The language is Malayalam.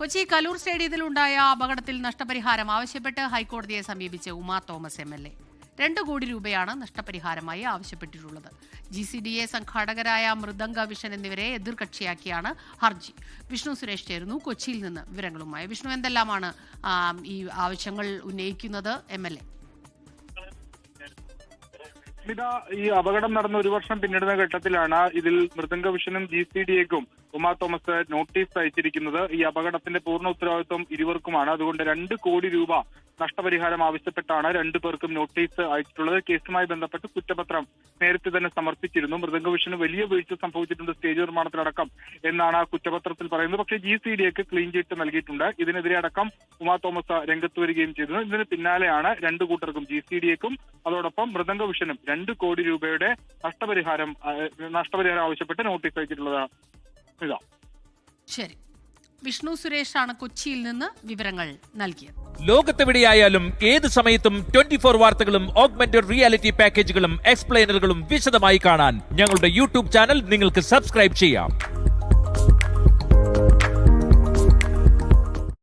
കൊച്ചി കലൂർ സ്റ്റേഡിയത്തിലുണ്ടായ അപകടത്തിൽ നഷ്ടപരിഹാരം ആവശ്യപ്പെട്ട് ഹൈക്കോടതിയെ സമീപിച്ച് ഉമാ തോമസ് MLA. 2 കോടി രൂപയാണ് നഷ്ടപരിഹാരമായി ആവശ്യപ്പെട്ടിട്ടുള്ളത്. GCDA സംഘാടകരായ മൃദംഗ വിഷൻ എന്നിവരെ എതിർകക്ഷിയാക്കിയാണ് ഹർജി. വിഷ്ണു സുരേഷ് ചേരുന്നു കൊച്ചിയിൽ നിന്ന് വിവരങ്ങളുമായി. വിഷ്ണു, എന്തെല്ലാമാണ് ഈ ആവശ്യങ്ങൾ ഉന്നയിക്കുന്നത് MLA? ഈ അപകടം നടന്ന 1 വർഷം പിന്നിടുന്ന ഘട്ടത്തിലാണ് ഇതിൽ മൃദംഗ വിഷനും GCDAക്കും ഉമാ തോമസ് നോട്ടീസ് അയച്ചിരിക്കുന്നത്. ഈ അപകടത്തിന്റെ പൂർണ്ണ ഉത്തരവാദിത്വം ഇരുവർക്കുമാണ്. അതുകൊണ്ട് 2 കോടി രൂപ നഷ്ടപരിഹാരം ആവശ്യപ്പെട്ടാണ് 2 പേർക്കും നോട്ടീസ് അയച്ചിട്ടുള്ളത്. കേസുമായി ബന്ധപ്പെട്ട് കുറ്റപത്രം നേരത്തെ തന്നെ സമർപ്പിച്ചിരുന്നു. മൃദംഗ വിഷന് വലിയ വീഴ്ച സംഭവിച്ചിട്ടുണ്ട് സ്റ്റേജ് നിർമ്മാണത്തിലടക്കം എന്നാണ് കുറ്റപത്രത്തിൽ പറയുന്നത്. പക്ഷേ GCDAക്ക് ക്ലീൻ ചീറ്റ് നൽകിയിട്ടുണ്ട്. ഇതിനെതിരെ അടക്കം ഉമാ തോമസ് രംഗത്ത് വരികയും ചെയ്തിരുന്നു. ഇതിന് പിന്നാലെയാണ് 2 കൂട്ടർക്കും GCDAക്കും അതോടൊപ്പം മൃദംഗ വിഷനും 2 കോടി രൂപയുടെ നഷ്ടപരിഹാരം ആവശ്യപ്പെട്ട് നോട്ടീസ് അയച്ചിട്ടുള്ളത്. ശരി, വിഷ്ണു സുരേഷാണ് കൊച്ചിയിൽ നിന്ന് വിവരങ്ങൾ നൽകിയത്. ലോകത്തെവിടെയായാലും ഏത് സമയത്തും 24 വാർത്തകളും ഓഗ്മെന്റഡ് റിയാലിറ്റി പാക്കേജുകളും എക്സ്പ്ലെയിനറുകളും വിശദമായി കാണാൻ ഞങ്ങളുടെ YouTube ചാനൽ നിങ്ങൾക്ക് സബ്സ്ക്രൈബ് ചെയ്യാം.